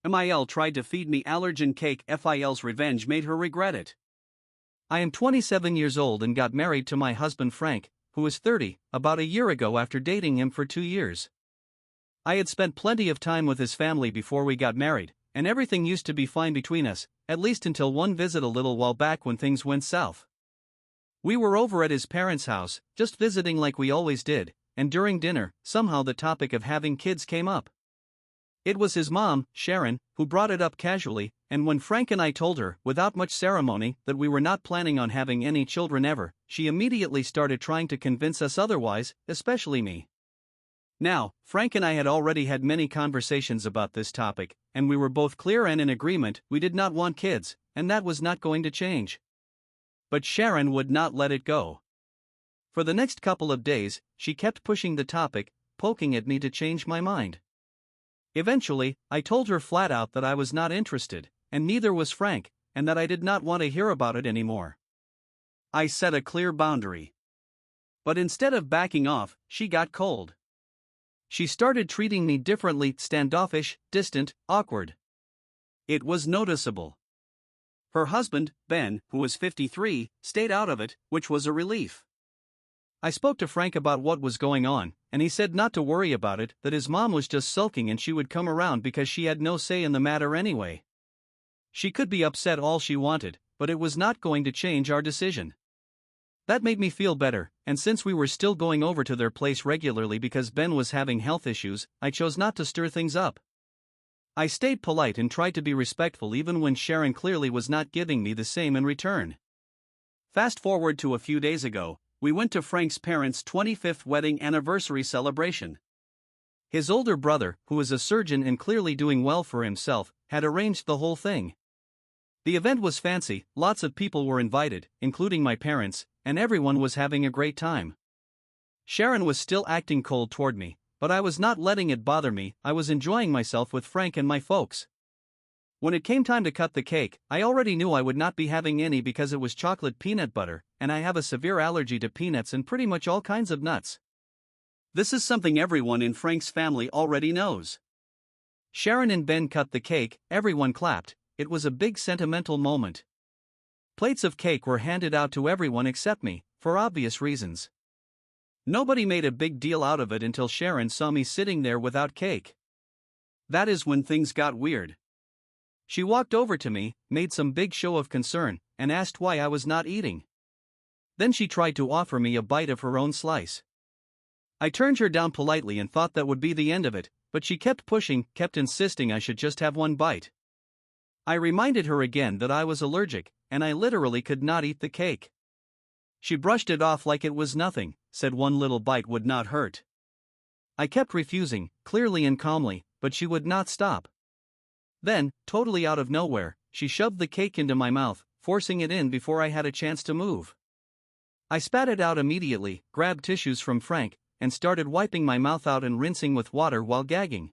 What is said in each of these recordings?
FIL tried to feed me allergen cake. FIL's revenge made her regret it. I am 27 years old and got married to my husband Frank, who is 30, about a year ago after dating him for 2 years. I had spent plenty of time with his family before we got married, and everything used to be fine between us, at least until one visit a little while back when things went south. We were over at his parents' house, just visiting like we always did, and during dinner, somehow the topic of having kids came up. It was his mom, Sharon, who brought it up casually, and when Frank and I told her, without much ceremony, that we were not planning on having any children ever, she immediately started trying to convince us otherwise, especially me. Now, Frank and I had already had many conversations about this topic, and we were both clear and in agreement we did not want kids, and that was not going to change. But Sharon would not let it go. For the next couple of days, she kept pushing the topic, poking at me to change my mind. Eventually, I told her flat out that I was not interested, and neither was Frank, and that I did not want to hear about it anymore. I set a clear boundary. But instead of backing off, she got cold. She started treating me differently, standoffish, distant, awkward. It was noticeable. Her husband, Ben, who was 53, stayed out of it, which was a relief. I spoke to Frank about what was going on, and he said not to worry about it, that his mom was just sulking and she would come around because she had no say in the matter anyway. She could be upset all she wanted, but it was not going to change our decision. That made me feel better, and since we were still going over to their place regularly because Ben was having health issues, I chose not to stir things up. I stayed polite and tried to be respectful even when Sharon clearly was not giving me the same in return. Fast forward to a few days ago, we went to Frank's parents' 25th wedding anniversary celebration. His older brother, who is a surgeon and clearly doing well for himself, had arranged the whole thing. The event was fancy, lots of people were invited, including my parents, and everyone was having a great time. Sharon was still acting cold toward me, but I was not letting it bother me. I was enjoying myself with Frank and my folks. When it came time to cut the cake, I already knew I would not be having any because it was chocolate peanut butter, and I have a severe allergy to peanuts and pretty much all kinds of nuts. This is something everyone in Frank's family already knows. Sharon and Ben cut the cake, everyone clapped, it was a big sentimental moment. Plates of cake were handed out to everyone except me, for obvious reasons. Nobody made a big deal out of it until Sharon saw me sitting there without cake. That is when things got weird. She walked over to me, made some big show of concern, and asked why I was not eating. Then she tried to offer me a bite of her own slice. I turned her down politely and thought that would be the end of it, but she kept pushing, kept insisting I should just have one bite. I reminded her again that I was allergic, and I literally could not eat the cake. She brushed it off like it was nothing, said one little bite would not hurt. I kept refusing, clearly and calmly, but she would not stop. Then, totally out of nowhere, she shoved the cake into my mouth, forcing it in before I had a chance to move. I spat it out immediately, grabbed tissues from Frank, and started wiping my mouth out and rinsing with water while gagging.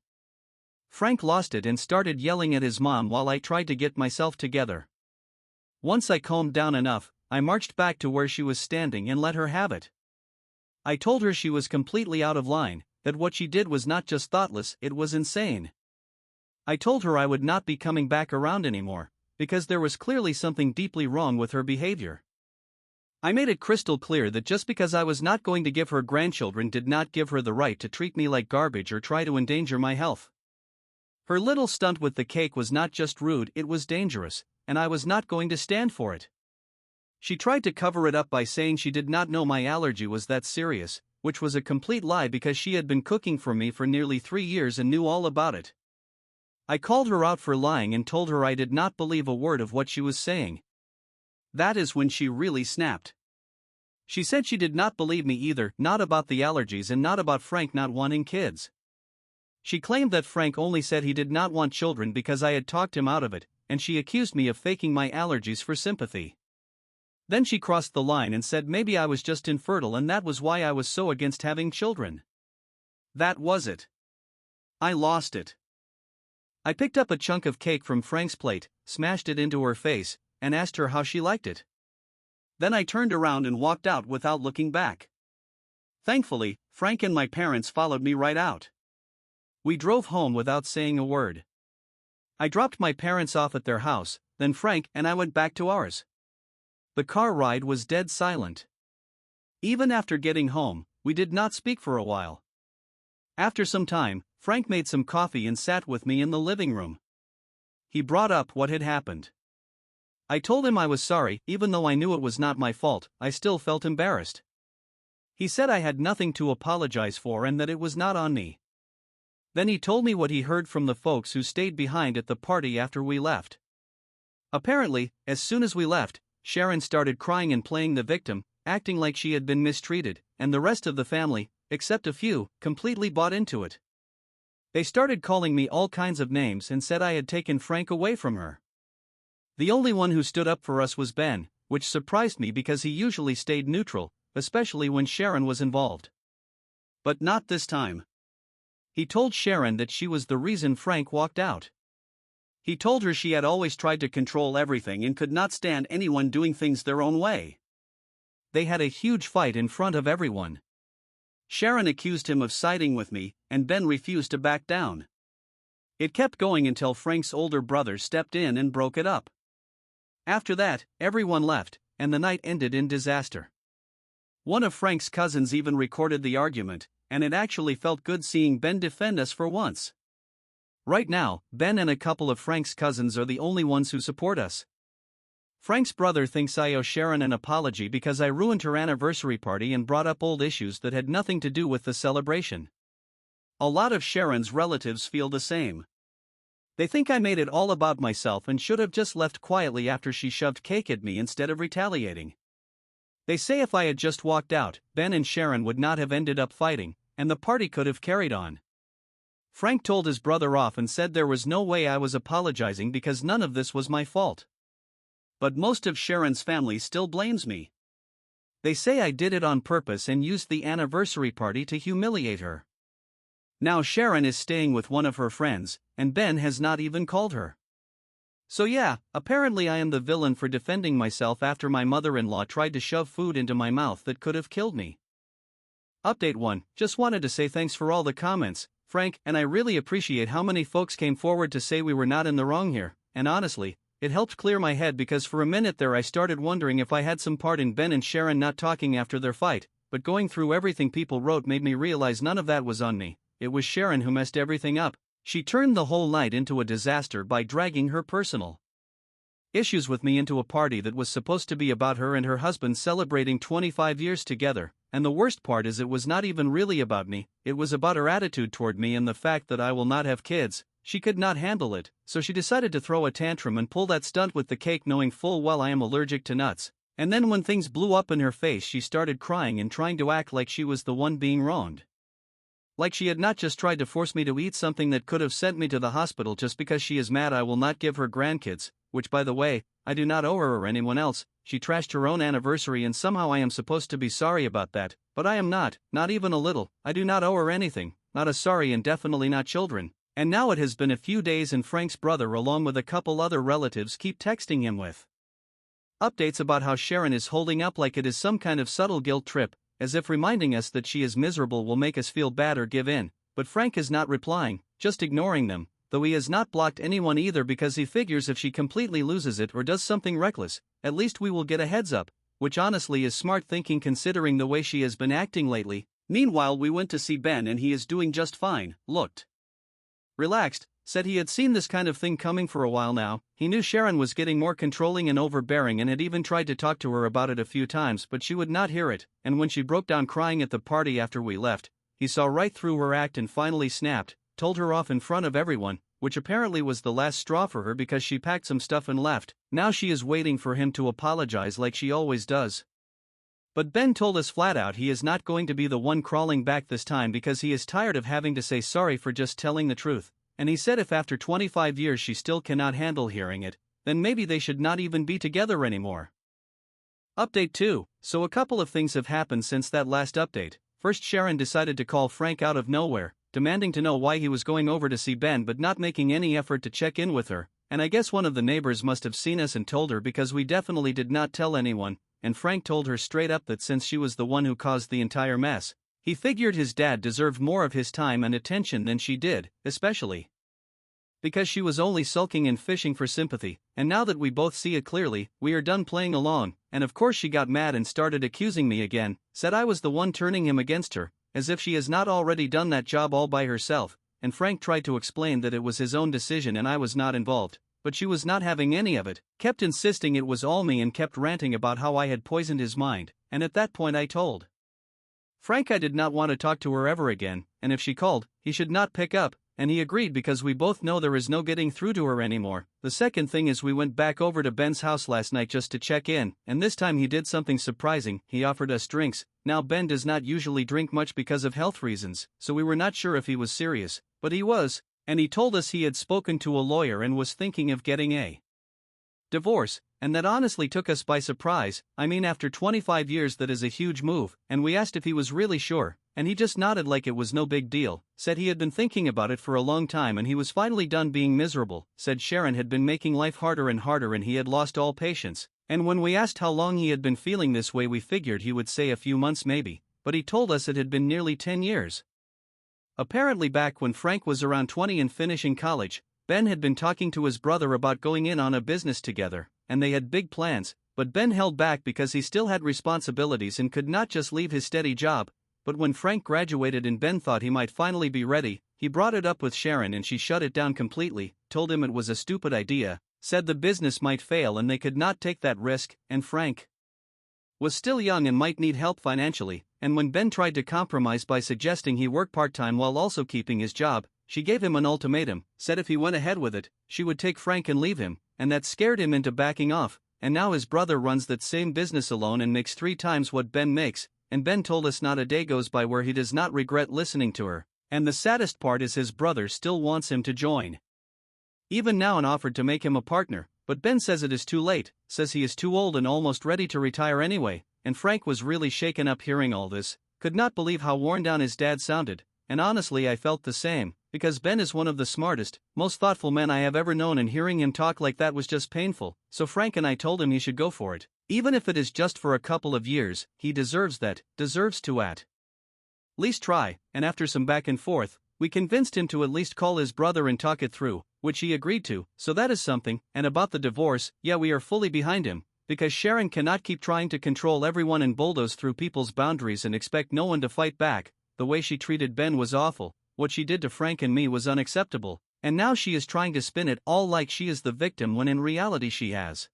Frank lost it and started yelling at his mom while I tried to get myself together. Once I calmed down enough, I marched back to where she was standing and let her have it. I told her she was completely out of line, that what she did was not just thoughtless, it was insane. I told her I would not be coming back around anymore, because there was clearly something deeply wrong with her behavior. I made it crystal clear that just because I was not going to give her grandchildren did not give her the right to treat me like garbage or try to endanger my health. Her little stunt with the cake was not just rude, it was dangerous, and I was not going to stand for it. She tried to cover it up by saying she did not know my allergy was that serious, which was a complete lie because she had been cooking for me for nearly 3 years and knew all about it. I called her out for lying and told her I did not believe a word of what she was saying. That is when she really snapped. She said she did not believe me either, not about the allergies and not about Frank not wanting kids. She claimed that Frank only said he did not want children because I had talked him out of it, and she accused me of faking my allergies for sympathy. Then she crossed the line and said maybe I was just infertile and that was why I was so against having children. That was it. I lost it. I picked up a chunk of cake from Frank's plate, smashed it into her face, and asked her how she liked it. Then I turned around and walked out without looking back. Thankfully, Frank and my parents followed me right out. We drove home without saying a word. I dropped my parents off at their house, then Frank and I went back to ours. The car ride was dead silent. Even after getting home, we did not speak for a while. After some time, Frank made some coffee and sat with me in the living room. He brought up what had happened. I told him I was sorry, even though I knew it was not my fault. I still felt embarrassed. He said I had nothing to apologize for and that it was not on me. Then he told me what he heard from the folks who stayed behind at the party after we left. Apparently, as soon as we left, Sharon started crying and playing the victim, acting like she had been mistreated, and the rest of the family, except a few, completely bought into it. They started calling me all kinds of names and said I had taken Frank away from her. The only one who stood up for us was Ben, which surprised me because he usually stayed neutral, especially when Sharon was involved. But not this time. He told Sharon that she was the reason Frank walked out. He told her she had always tried to control everything and could not stand anyone doing things their own way. They had a huge fight in front of everyone. Sharon accused him of siding with me, and Ben refused to back down. It kept going until Frank's older brother stepped in and broke it up. After that, everyone left, and the night ended in disaster. One of Frank's cousins even recorded the argument, and it actually felt good seeing Ben defend us for once. Right now, Ben and a couple of Frank's cousins are the only ones who support us. Frank's brother thinks I owe Sharon an apology because I ruined her anniversary party and brought up old issues that had nothing to do with the celebration. A lot of Sharon's relatives feel the same. They think I made it all about myself and should have just left quietly after she shoved cake at me instead of retaliating. They say if I had just walked out, Ben and Sharon would not have ended up fighting, and the party could have carried on. Frank told his brother off and said there was no way I was apologizing because none of this was my fault. But most of Sharon's family still blames me. They say I did it on purpose and used the anniversary party to humiliate her. Now Sharon is staying with one of her friends, and Ben has not even called her. So yeah, apparently I am the villain for defending myself after my mother-in-law tried to shove food into my mouth that could have killed me. Update 1, just wanted to say thanks for all the comments, Frank, and I really appreciate how many folks came forward to say we were not in the wrong here, and honestly, it helped clear my head because for a minute there I started wondering if I had some part in Ben and Sharon not talking after their fight, but going through everything people wrote made me realize none of that was on me. It was Sharon who messed everything up. She turned the whole night into a disaster by dragging her personal issues with me into a party that was supposed to be about her and her husband celebrating 25 years together, and the worst part is it was not even really about me, it was about her attitude toward me and the fact that I will not have kids. She could not handle it, so she decided to throw a tantrum and pull that stunt with the cake knowing full well I am allergic to nuts, and then when things blew up in her face she started crying and trying to act like she was the one being wronged. Like she had not just tried to force me to eat something that could have sent me to the hospital just because she is mad I will not give her grandkids, which by the way, I do not owe her or anyone else. She trashed her own anniversary and somehow I am supposed to be sorry about that, but I am not even a little. I do not owe her anything, not a sorry and definitely not children. And now it has been a few days and Frank's brother along with a couple other relatives keep texting him with updates about how Sharon is holding up like it is some kind of subtle guilt trip, as if reminding us that she is miserable will make us feel bad or give in, but Frank is not replying, just ignoring them, though he has not blocked anyone either because he figures if she completely loses it or does something reckless, at least we will get a heads up, which honestly is smart thinking considering the way she has been acting lately. Meanwhile we went to see Ben and he is doing just fine, looked relaxed, said he had seen this kind of thing coming for a while now. He knew Sharon was getting more controlling and overbearing and had even tried to talk to her about it a few times but she would not hear it, and when she broke down crying at the party after we left, he saw right through her act and finally snapped, told her off in front of everyone, which apparently was the last straw for her because she packed some stuff and left. Now she is waiting for him to apologize like she always does. But Ben told us flat out he is not going to be the one crawling back this time because he is tired of having to say sorry for just telling the truth, and he said if after 25 years she still cannot handle hearing it, then maybe they should not even be together anymore. Update 2, so a couple of things have happened since that last update. First, Sharon decided to call Frank out of nowhere, demanding to know why he was going over to see Ben but not making any effort to check in with her, and I guess one of the neighbors must have seen us and told her because we definitely did not tell anyone, and Frank told her straight up that since she was the one who caused the entire mess, he figured his dad deserved more of his time and attention than she did, especially because she was only sulking and fishing for sympathy, and now that we both see it clearly, we are done playing along, and of course she got mad and started accusing me again, said I was the one turning him against her, as if she has not already done that job all by herself, and Frank tried to explain that it was his own decision and I was not involved, but she was not having any of it, kept insisting it was all me and kept ranting about how I had poisoned his mind, and at that point I told Frank I did not want to talk to her ever again, and if she called, he should not pick up, and he agreed because we both know there is no getting through to her anymore. The second thing is we went back over to Ben's house last night just to check in, and this time he did something surprising. He offered us drinks. Now Ben does not usually drink much because of health reasons, so we were not sure if he was serious, but he was, and he told us he had spoken to a lawyer and was thinking of getting a divorce, and that honestly took us by surprise. I mean, after 25 years that is a huge move, and we asked if he was really sure, and he just nodded like it was no big deal, said he had been thinking about it for a long time and he was finally done being miserable, said Sharon had been making life harder and harder and he had lost all patience, and when we asked how long he had been feeling this way we figured he would say a few months maybe, but he told us it had been nearly 10 years. Apparently back when Frank was around 20 and finishing college, Ben had been talking to his brother about going in on a business together, and they had big plans, but Ben held back because he still had responsibilities and could not just leave his steady job. But when Frank graduated and Ben thought he might finally be ready, he brought it up with Sharon and she shut it down completely, told him it was a stupid idea, said the business might fail and they could not take that risk, and Frank was still young and might need help financially, and when Ben tried to compromise by suggesting he work part-time while also keeping his job, she gave him an ultimatum, said if he went ahead with it, she would take Frank and leave him, and that scared him into backing off, and now his brother runs that same business alone and makes 3 times what Ben makes. And Ben told us not a day goes by where he does not regret listening to her, and the saddest part is his brother still wants him to join. Even now and offered to make him a partner, but Ben says it is too late, says he is too old and almost ready to retire anyway, and Frank was really shaken up hearing all this, could not believe how worn down his dad sounded, and honestly I felt the same, because Ben is one of the smartest, most thoughtful men I have ever known and hearing him talk like that was just painful, so Frank and I told him he should go for it. Even if it is just for a couple of years, he deserves that, deserves to at least try, and after some back and forth, we convinced him to at least call his brother and talk it through, which he agreed to, so that is something. And about the divorce, yeah, we are fully behind him, because Sharon cannot keep trying to control everyone and bulldoze through people's boundaries and expect no one to fight back. The way she treated Ben was awful, what she did to Frank and me was unacceptable, and now she is trying to spin it all like she is the victim when in reality she has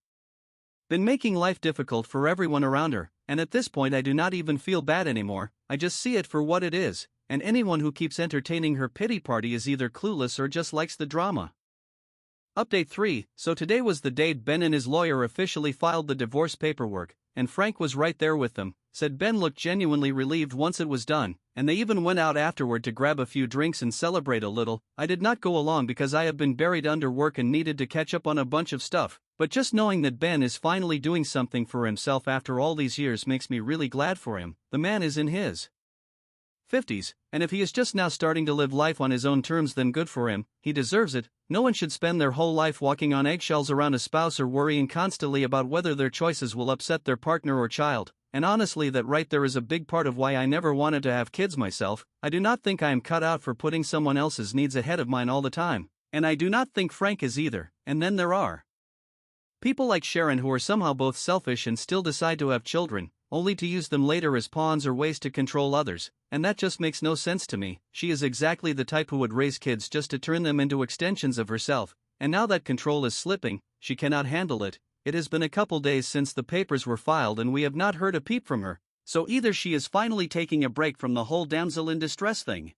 been making life difficult for everyone around her, and at this point I do not even feel bad anymore, I just see it for what it is, and anyone who keeps entertaining her pity party is either clueless or just likes the drama. Update 3. So today was the day Ben and his lawyer officially filed the divorce paperwork, and Frank was right there with them, said Ben looked genuinely relieved once it was done, and they even went out afterward to grab a few drinks and celebrate a little. I did not go along because I have been buried under work and needed to catch up on a bunch of stuff, but just knowing that Ben is finally doing something for himself after all these years makes me really glad for him. The man is in his 50s, and if he is just now starting to live life on his own terms, then good for him, he deserves it. No one should spend their whole life walking on eggshells around a spouse or worrying constantly about whether their choices will upset their partner or child, and honestly that right there is a big part of why I never wanted to have kids myself. I do not think I am cut out for putting someone else's needs ahead of mine all the time, and I do not think Frank is either. And then there are people like Sharon who are somehow both selfish and still decide to have children, only to use them later as pawns or ways to control others, and that just makes no sense to me. She is exactly the type who would raise kids just to turn them into extensions of herself, and now that control is slipping, she cannot handle it. It has been a couple days since the papers were filed and we have not heard a peep from her, so either she is finally taking a break from the whole damsel in distress thing,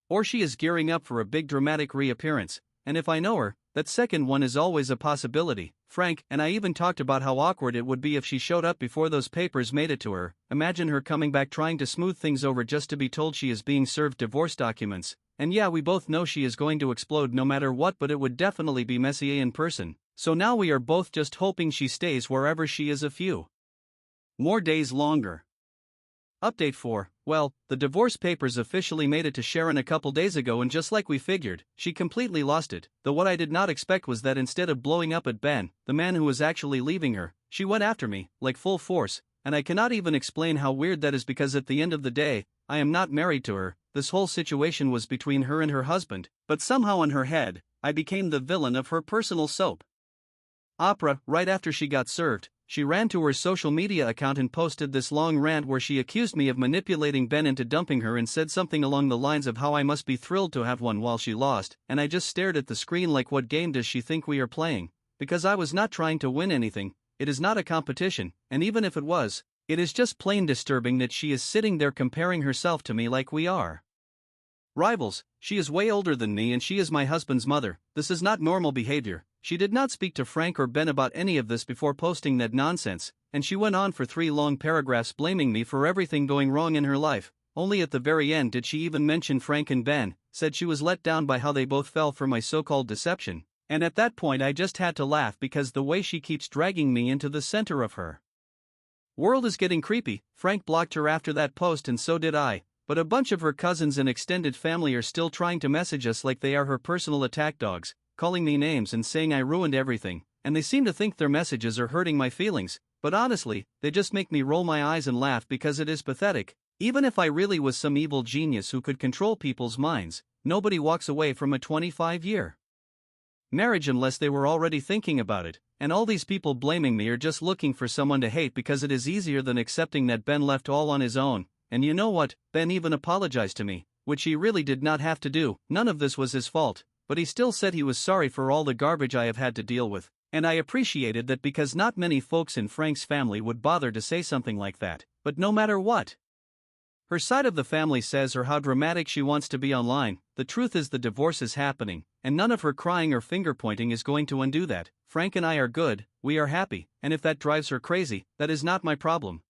or she is gearing up for a big dramatic reappearance, and if I know her, that second one is always a possibility. Frank and I even talked about how awkward it would be if she showed up before those papers made it to her. Imagine her coming back trying to smooth things over just to be told she is being served divorce documents, and yeah, we both know she is going to explode no matter what, but it would definitely be messy in person, so now we are both just hoping she stays wherever she is a few more days longer. Update 4. Well, the divorce papers officially made it to Sharon a couple days ago, and just like we figured, she completely lost it, though what I did not expect was that instead of blowing up at Ben, the man who was actually leaving her, she went after me, like full force, and I cannot even explain how weird that is because at the end of the day, I am not married to her. This whole situation was between her and her husband, but somehow in her head, I became the villain of her personal soap opera. Right after she got served, she ran to her social media account and posted this long rant where she accused me of manipulating Ben into dumping her and said something along the lines of how I must be thrilled to have won while she lost, and I just stared at the screen like, what game does she think we are playing? Because I was not trying to win anything. It is not a competition, and even if it was, it is just plain disturbing that she is sitting there comparing herself to me like we are rivals. She is way older than me and she is my husband's mother. This is not normal behavior. She did not speak to Frank or Ben about any of this before posting that nonsense, and she went on for 3 long paragraphs blaming me for everything going wrong in her life. Only at the very end did she even mention Frank and Ben, said she was let down by how they both fell for my so-called deception, and at that point I just had to laugh because the way she keeps dragging me into the center of her world is getting creepy. Frank blocked her after that post and so did I, but a bunch of her cousins and extended family are still trying to message us like they are her personal attack dogs, calling me names and saying I ruined everything, and they seem to think their messages are hurting my feelings, but honestly, they just make me roll my eyes and laugh because it is pathetic. Even if I really was some evil genius who could control people's minds, nobody walks away from a 25-year marriage unless they were already thinking about it, and all these people blaming me are just looking for someone to hate because it is easier than accepting that Ben left all on his own. And you know what, Ben even apologized to me, which he really did not have to do. None of this was his fault, but he still said he was sorry for all the garbage I have had to deal with, and I appreciated that because not many folks in Frank's family would bother to say something like that. But no matter what her side of the family says or how dramatic she wants to be online, the truth is the divorce is happening, and none of her crying or finger pointing is going to undo that. Frank and I are good, we are happy, and if that drives her crazy, that is not my problem.